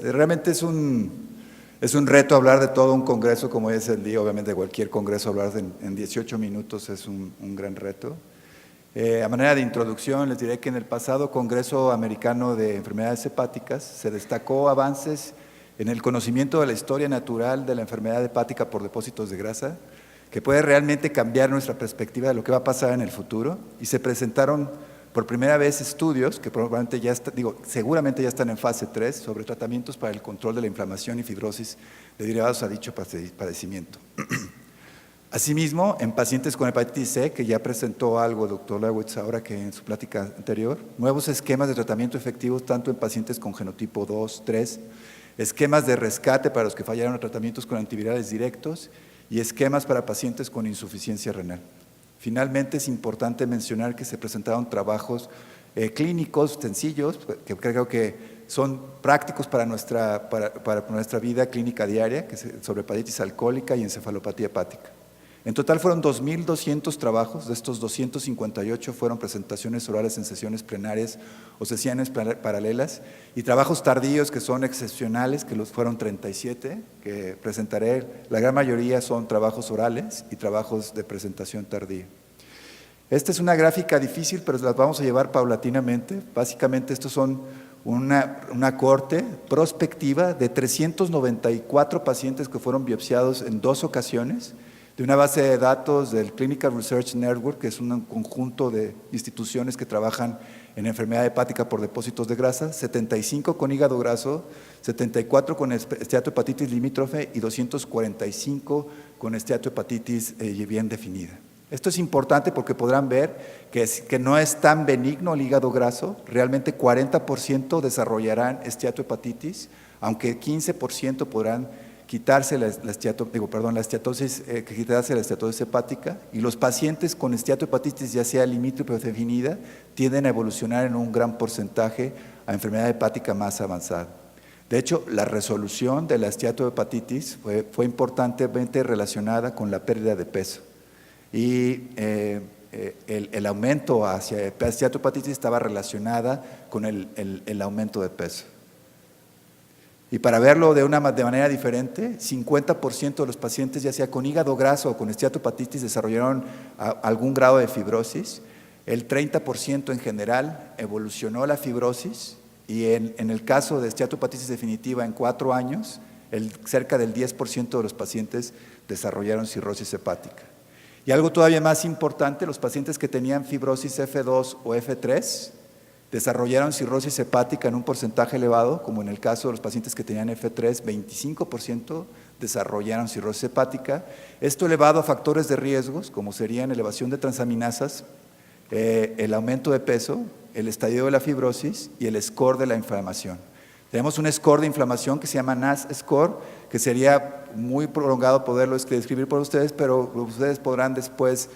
Realmente es un reto hablar de todo un congreso como es el día, obviamente de cualquier congreso hablar en 18 minutos es un gran reto. A manera de introducción les diré que en el pasado Congreso Americano de Enfermedades Hepáticas se destacó avances en el conocimiento de la historia natural de la enfermedad hepática por depósitos de grasa, que puede realmente cambiar nuestra perspectiva de lo que va a pasar en el futuro, y se presentaron por primera vez estudios que probablemente seguramente ya están en fase 3 sobre tratamientos para el control de la inflamación y fibrosis de derivados a dicho padecimiento. Asimismo, en pacientes con hepatitis C, que ya presentó algo el doctor Lewitz ahora que en su plática anterior, nuevos esquemas de tratamiento efectivos tanto en pacientes con genotipo 2, 3, esquemas de rescate para los que fallaron a tratamientos con antivirales directos y esquemas para pacientes con insuficiencia renal. Finalmente, es importante mencionar que se presentaron trabajos clínicos sencillos, que creo que son prácticos para nuestra vida clínica diaria, sobre hepatitis alcohólica y encefalopatía hepática. En total fueron 2.200 trabajos, de estos 258 fueron presentaciones orales en sesiones plenarias o sesiones paralelas, y trabajos tardíos que son excepcionales, que los fueron 37, que presentaré. La gran mayoría son trabajos orales y trabajos de presentación tardía. Esta es una gráfica difícil, pero las vamos a llevar paulatinamente. Básicamente estos son una cohorte prospectiva de 394 pacientes que fueron biopsiados en 2 ocasiones, de una base de datos del Clinical Research Network, que es un conjunto de instituciones que trabajan en enfermedad hepática por depósitos de grasa, 75 con hígado graso, 74 con esteatohepatitis limítrofe y 245 con esteatohepatitis bien definida. Esto es importante porque podrán ver que no es tan benigno el hígado graso, realmente 40% desarrollarán esteatohepatitis, aunque 15% podrán quitarse la esteatosis hepática, y los pacientes con esteatohepatitis, ya sea limítrofe o definida, tienden a evolucionar en un gran porcentaje a enfermedad hepática más avanzada. De hecho, la resolución de la esteatohepatitis fue importantemente relacionada con la pérdida de peso, y el aumento hacia esteatohepatitis estaba relacionada con el aumento de peso. Y para verlo de manera diferente, 50% de los pacientes, ya sea con hígado graso o con esteatohepatitis, desarrollaron algún grado de fibrosis. El 30% en general evolucionó la fibrosis, y en el caso de esteatohepatitis definitiva en 4 años, cerca del 10% de los pacientes desarrollaron cirrosis hepática. Y algo todavía más importante, los pacientes que tenían fibrosis F2 o F3 desarrollaron cirrosis hepática en un porcentaje elevado, como en el caso de los pacientes que tenían F3, 25% desarrollaron cirrosis hepática. Esto elevado a factores de riesgos, como serían elevación de transaminasas, el aumento de peso, el estadio de la fibrosis y el score de la inflamación. Tenemos un score de inflamación que se llama NAS score, que sería muy prolongado poderlo describir por ustedes, pero ustedes podrán después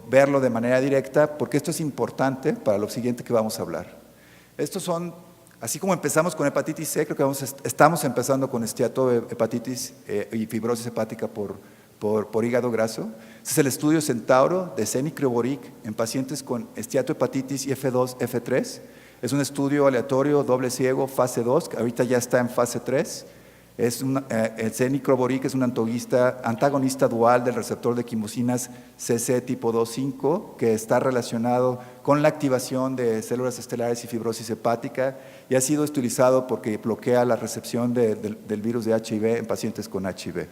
verlo de manera directa, porque esto es importante para lo siguiente que vamos a hablar. Estos son, así como empezamos con hepatitis C, creo que estamos empezando con esteatohepatitis y fibrosis hepática por hígado graso. Este es el estudio Centauro de Zenic-Crioboric en pacientes con esteatohepatitis y F2, F3. Es un estudio aleatorio, doble ciego, fase 2, que ahorita ya está en fase 3. El Zenic-Crioboric es un antagonista dual del receptor de quimosinas CC tipo 2,5, que está relacionado con la activación de células estelares y fibrosis hepática, y ha sido utilizado porque bloquea la recepción del virus de HIV en pacientes con HIV.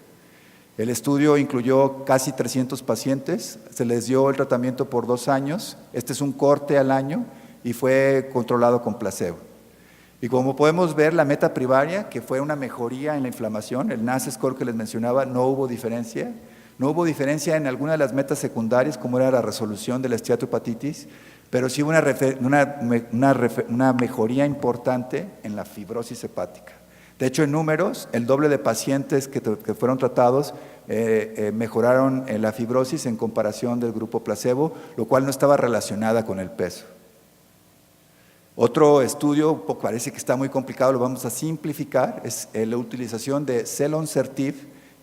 El estudio incluyó casi 300 pacientes, se les dio el tratamiento por 2 años, este es un corte al año y fue controlado con placebo. Y como podemos ver, la meta primaria, que fue una mejoría en la inflamación, el NAS score que les mencionaba, no hubo diferencia. No hubo diferencia en alguna de las metas secundarias, como era la resolución de la esteatohepatitis, pero sí hubo una mejoría importante en la fibrosis hepática. De hecho, en números, el doble de pacientes que fueron tratados mejoraron la fibrosis en comparación del grupo placebo, lo cual no estaba relacionada con el peso. Otro estudio, parece que está muy complicado, lo vamos a simplificar, es la utilización de selonsertib,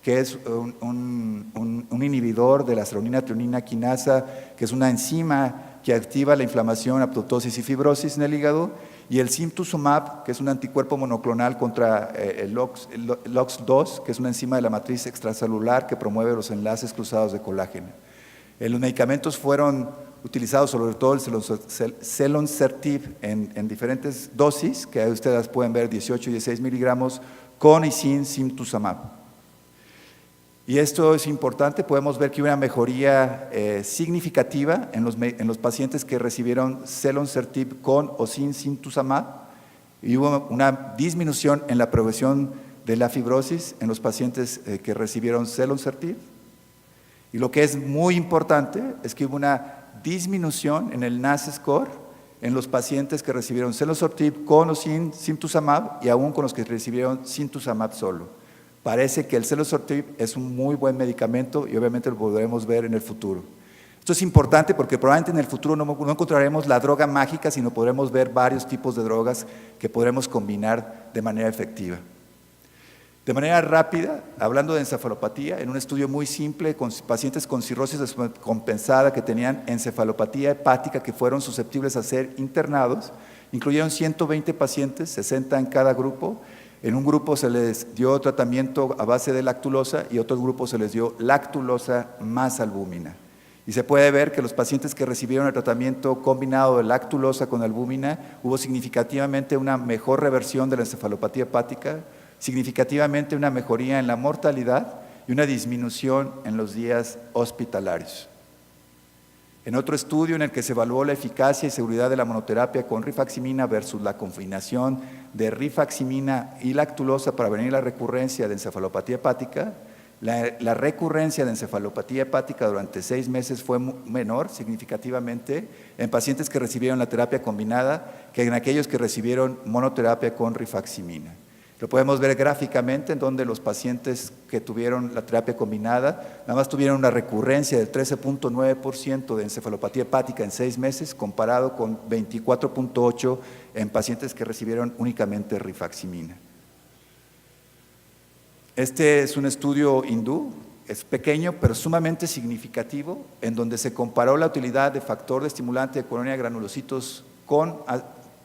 que es un inhibidor de la cerebrina trionina quinasa, que es una enzima que activa la inflamación, apoptosis y fibrosis en el hígado, y el simtuzumab, que es un anticuerpo monoclonal contra el LOX2, que es una enzima de la matriz extracelular que promueve los enlaces cruzados de colágeno. Los medicamentos fueron utilizados, sobre todo el selonsertib, en diferentes dosis, que ahí ustedes pueden ver, 18 y 16 miligramos, con y sin simtuzumab. Y esto es importante, podemos ver que hubo una mejoría significativa en los pacientes que recibieron selonsertib con o sin simtuzumab, y hubo una disminución en la progresión de la fibrosis en los pacientes que recibieron selonsertib. Y lo que es muy importante es que hubo una disminución en el NAS score en los pacientes que recibieron selonsertib con o sin simtuzumab y aún con los que recibieron simtuzumab solo. Parece que el selonsertib es un muy buen medicamento y obviamente lo podremos ver en el futuro. Esto es importante porque probablemente en el futuro no encontraremos la droga mágica, sino podremos ver varios tipos de drogas que podremos combinar de manera efectiva. De manera rápida, hablando de encefalopatía, en un estudio muy simple con pacientes con cirrosis descompensada que tenían encefalopatía hepática que fueron susceptibles a ser internados, incluyeron 120 pacientes, 60 en cada grupo. En un grupo se les dio tratamiento a base de lactulosa y otro grupo se les dio lactulosa más albúmina. Y se puede ver que los pacientes que recibieron el tratamiento combinado de lactulosa con albúmina, hubo significativamente una mejor reversión de la encefalopatía hepática, significativamente una mejoría en la mortalidad y una disminución en los días hospitalarios. En otro estudio en el que se evaluó la eficacia y seguridad de la monoterapia con rifaximina versus la combinación de rifaximina y lactulosa para prevenir la recurrencia de encefalopatía hepática, la recurrencia de encefalopatía hepática durante 6 meses fue menor significativamente en pacientes que recibieron la terapia combinada que en aquellos que recibieron monoterapia con rifaximina. Lo podemos ver gráficamente en donde los pacientes que tuvieron la terapia combinada nada más tuvieron una recurrencia del 13.9% de encefalopatía hepática en 6 meses comparado con 24.8% en pacientes que recibieron únicamente rifaximina. Este es un estudio hindú, es pequeño pero sumamente significativo, en donde se comparó la utilidad de factor de estimulante de colonia de granulocitos con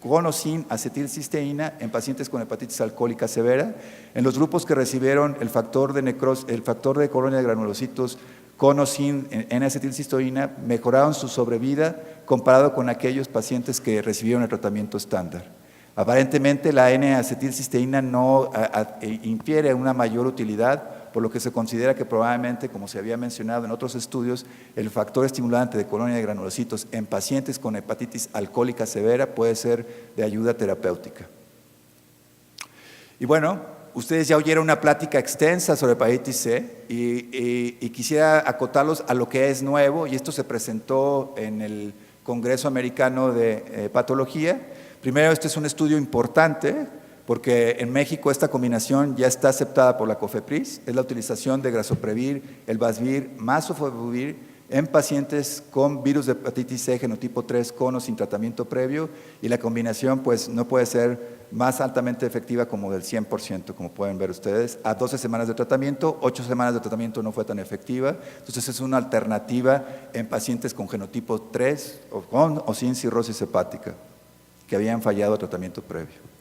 o sin acetilcisteína en pacientes con hepatitis alcohólica severa, en los grupos que recibieron el factor de colonia de granulocitos con o sin N-acetilcisteína mejoraron su sobrevida comparado con aquellos pacientes que recibieron el tratamiento estándar. Aparentemente la N-acetilcisteína no infiere una mayor utilidad, por lo que se considera que probablemente, como se había mencionado en otros estudios, el factor estimulante de colonia de granulocitos en pacientes con hepatitis alcohólica severa puede ser de ayuda terapéutica. Y bueno, ustedes ya oyeron una plática extensa sobre hepatitis C y quisiera acotarlos a lo que es nuevo, y esto se presentó en el Congreso Americano de Patología. Primero, este es un estudio importante, porque en México esta combinación ya está aceptada por la COFEPRIS, es la utilización de grasoprevir, elbasvir más sofosbuvir en pacientes con virus de hepatitis C genotipo 3 con o sin tratamiento previo, y la combinación pues no puede ser más altamente efectiva como del 100%, como pueden ver ustedes. A 12 semanas de tratamiento, 8 semanas de tratamiento no fue tan efectiva, entonces es una alternativa en pacientes con genotipo 3 o con o sin cirrosis hepática que habían fallado tratamiento previo.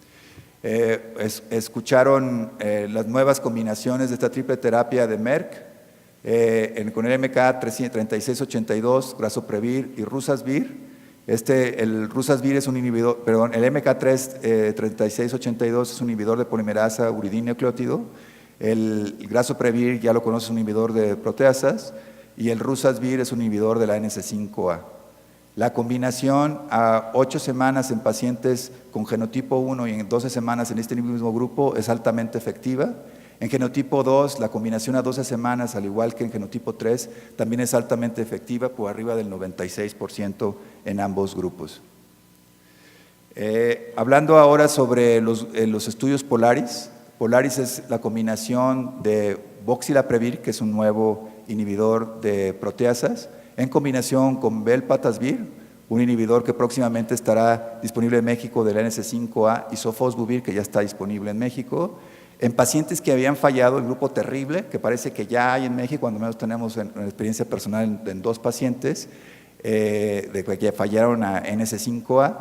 Escucharon las nuevas combinaciones de esta triple terapia de Merck con el MK-3682, grasoprevir y rusasvir. El rusasvir es un inhibidor, perdón, el MK-3682 es un inhibidor de polimerasa uridinonucleótido, el grasoprevir ya lo conoces, es un inhibidor de proteasas, y el rusasvir es un inhibidor de la NS5A. La combinación a 8 semanas en pacientes con genotipo 1 y en 12 semanas en este mismo grupo es altamente efectiva. En genotipo 2, la combinación a 12 semanas, al igual que en genotipo 3, también es altamente efectiva, por arriba del 96% en ambos grupos. Hablando ahora sobre los estudios Polaris. Polaris es la combinación de voxilaprevir, que es un nuevo inhibidor de proteasas, en combinación con velpatasvir, un inhibidor que próximamente estará disponible en México del NS5A, y sofosbuvir, que ya está disponible en México, en pacientes que habían fallado, el grupo terrible, que parece que ya hay en México, cuando menos tenemos en experiencia personal en 2 pacientes, de que fallaron a NS5A,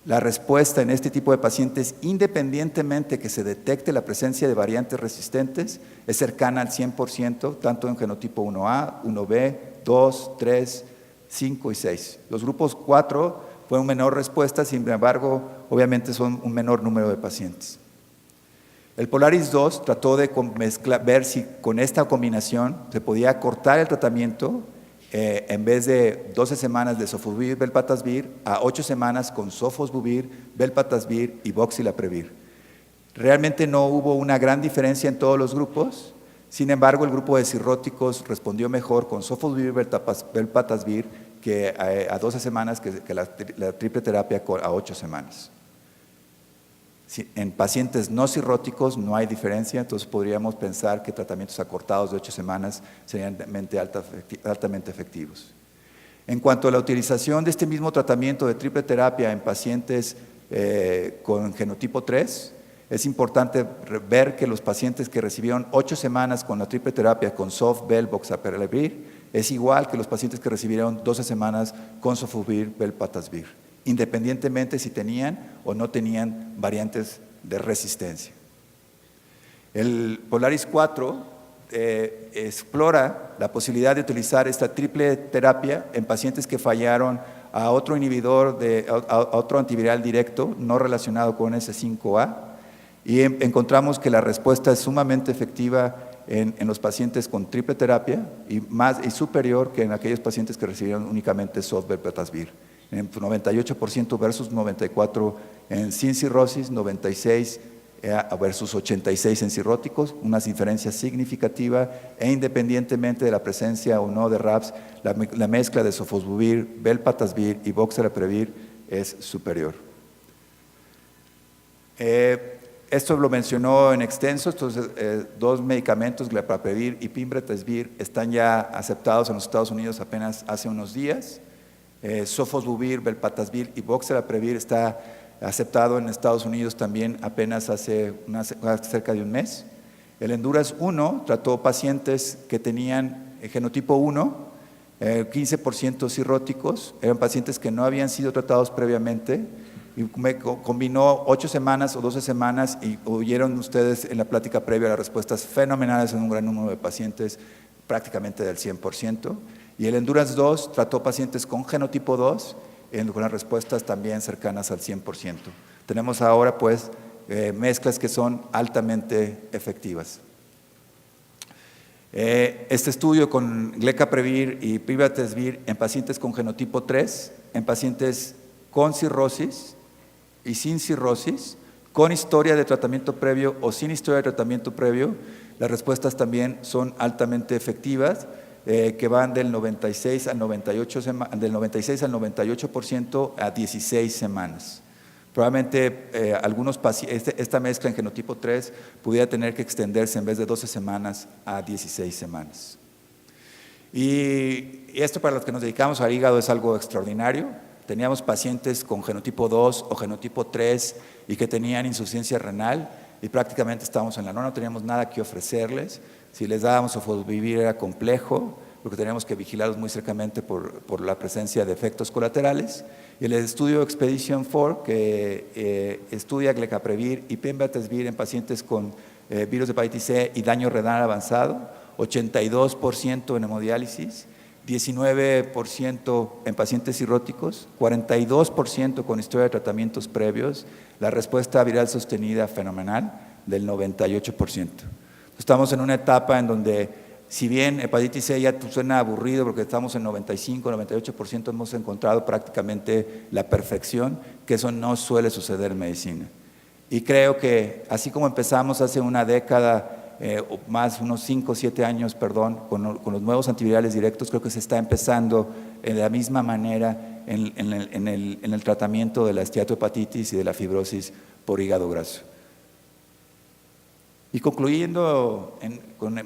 La respuesta en este tipo de pacientes, independientemente que se detecte la presencia de variantes resistentes, es cercana al 100%, tanto en genotipo 1A, 1B, 2, 3, 5 y 6. Los grupos 4 fueron menor respuesta, sin embargo, obviamente son un menor número de pacientes. El Polaris 2 trató de ver si con esta combinación se podía cortar el tratamiento en vez de 12 semanas de sofosbuvir, velpatasvir, a 8 semanas con sofosbuvir, velpatasvir y voxilaprevir. Realmente no hubo una gran diferencia en todos los grupos, sin embargo el grupo de cirróticos respondió mejor con sofosbuvir, velpatasvir que a 12 semanas que la triple terapia a 8 semanas. En pacientes no cirróticos no hay diferencia, entonces podríamos pensar que tratamientos acortados de 8 semanas serían altamente efectivos. En cuanto a la utilización de este mismo tratamiento de triple terapia en pacientes con genotipo 3, es importante ver que los pacientes que recibieron 8 semanas con la triple terapia con sof, vel, voxilaprevir, es igual que los pacientes que recibieron 12 semanas con sofosbuvir, velpatasvir, independientemente si tenían o no tenían variantes de resistencia. El Polaris 4 explora la posibilidad de utilizar esta triple terapia en pacientes que fallaron a otro inhibidor, a otro antiviral directo no relacionado con S5A, y encontramos que la respuesta es sumamente efectiva en los pacientes con triple terapia y superior que en aquellos pacientes que recibieron únicamente sof, velpatasvir. En 98% versus 94% en sin cirrosis, 96% versus 86% en cirróticos, una diferencia significativa e independientemente de la presencia o no de RAPS, la mezcla de sofosbuvir, velpatasvir y voxilaprevir es superior. Esto lo mencionó en extenso, estos dos medicamentos, glepaprevir y pimbretesvir, están ya aceptados en los Estados Unidos apenas hace unos días. Sofosbuvir, velpatasvir y voxilaprevir está aceptado en Estados Unidos también apenas hace cerca de un mes. El Endurance 1 trató pacientes que tenían genotipo 1, 15% cirróticos, eran pacientes que no habían sido tratados previamente, y combinó 8 semanas o 12 semanas y oyeron ustedes en la plática previa las respuestas fenomenales en un gran número de pacientes, prácticamente del 100%. Y el Endurance 2 trató pacientes con genotipo 2 con las respuestas también cercanas al 100%. Tenemos ahora pues mezclas que son altamente efectivas. Este estudio con glecaprevir y pimbretesvir en pacientes con genotipo 3, en pacientes con cirrosis y sin cirrosis, con historia de tratamiento previo o sin historia de tratamiento previo, las respuestas también son altamente efectivas, que van del 96 al 98% a 16 semanas. Probablemente algunos pacientes, esta mezcla en genotipo 3 pudiera tener que extenderse en vez de 12 semanas a 16 semanas. Y esto para los que nos dedicamos al hígado es algo extraordinario. Teníamos pacientes con genotipo 2 o genotipo 3 y que tenían insuficiencia renal y prácticamente estábamos en la no teníamos nada que ofrecerles. Si les dábamos sofosbuvir era complejo, porque teníamos que vigilarlos muy cercamente por la presencia de efectos colaterales. Y el estudio Expedition 4, que estudia glecaprevir y pimbretesvir en pacientes con virus de hepatitis C y daño renal avanzado, 82% en hemodiálisis, 19% en pacientes cirróticos, 42% con historia de tratamientos previos, la respuesta viral sostenida fenomenal del 98%. Estamos en una etapa en donde, si bien hepatitis C ya suena aburrido porque estamos en 95-98%, hemos encontrado prácticamente la perfección, que eso no suele suceder en medicina. Y creo que así como empezamos hace una década, o más, unos 5 o 7 años, perdón, con los nuevos antivirales directos, creo que se está empezando de la misma manera en el tratamiento de la esteatohepatitis y de la fibrosis por hígado graso. Y concluyendo,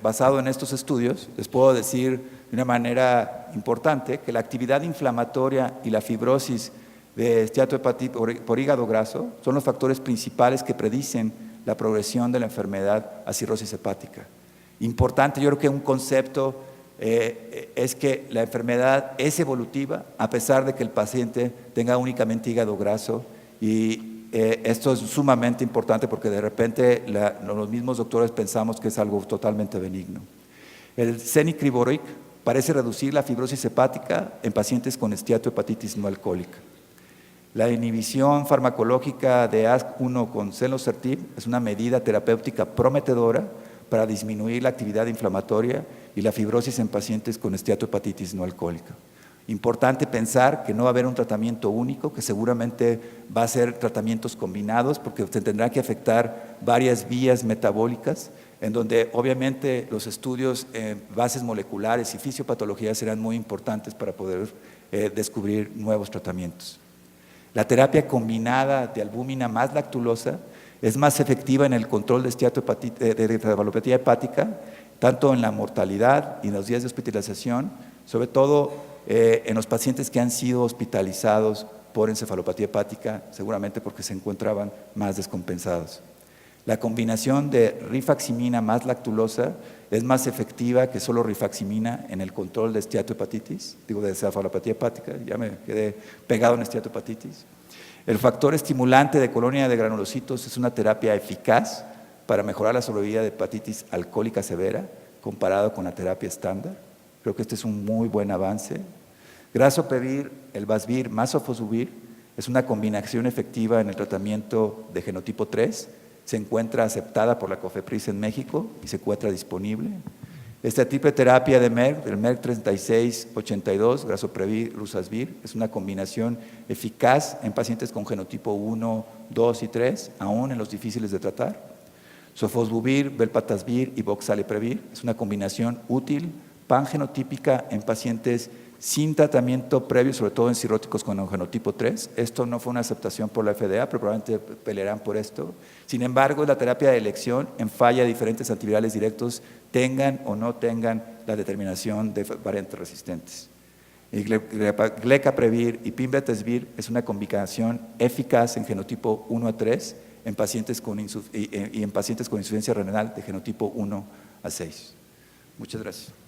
basado en estos estudios, les puedo decir de una manera importante que la actividad inflamatoria y la fibrosis de esteatohepatitis por hígado graso son los factores principales que predicen la progresión de la enfermedad a cirrosis hepática. Importante, yo creo que un concepto es que la enfermedad es evolutiva a pesar de que el paciente tenga únicamente hígado graso Y esto es sumamente importante porque de repente los mismos doctores pensamos que es algo totalmente benigno. El cenicriboric parece reducir la fibrosis hepática en pacientes con esteatohepatitis no alcohólica. La inhibición farmacológica de ASK1 con selnosertib es una medida terapéutica prometedora para disminuir la actividad inflamatoria y la fibrosis en pacientes con esteatohepatitis no alcohólica. Importante pensar que no va a haber un tratamiento único, que seguramente va a ser tratamientos combinados porque se tendrá que afectar varias vías metabólicas, en donde obviamente los estudios en bases moleculares y fisiopatología serán muy importantes para poder descubrir nuevos tratamientos. La terapia combinada de albúmina más lactulosa es más efectiva en el control de encefalopatía hepática, tanto en la mortalidad y en los días de hospitalización, sobre todo en los pacientes que han sido hospitalizados por encefalopatía hepática, seguramente porque se encontraban más descompensados. La combinación de rifaximina más lactulosa es más efectiva que solo rifaximina en el control de esteatohepatitis, de encefalopatía hepática, ya me quedé pegado en esteatohepatitis. El factor estimulante de colonia de granulocitos es una terapia eficaz para mejorar la sobrevida de hepatitis alcohólica severa comparado con la terapia estándar. Creo que este es un muy buen avance. Grasopevir, el Vasvir más sofosbuvir es una combinación efectiva en el tratamiento de genotipo 3. Se encuentra aceptada por la COFEPRIS en México y se encuentra disponible. Esta triple terapia de Merck, el Merck 3682, Grasopevir, Ruzasvir, es una combinación eficaz en pacientes con genotipo 1, 2 y 3, aún en los difíciles de tratar. Sofosbuvir, Velpatasvir y Voxaleprevir es una combinación útil, pangenotípica en pacientes sin tratamiento previo, sobre todo en cirróticos con genotipo 3. Esto no fue una aceptación por la FDA, pero probablemente pelearán por esto. Sin embargo, es la terapia de elección en falla de diferentes antivirales directos tengan o no tengan la determinación de variantes resistentes. Glecaprevir y Pimbetasvir es una combinación eficaz en genotipo 1 a 3 en pacientes y en pacientes con insuficiencia renal de genotipo 1 a 6. Muchas gracias.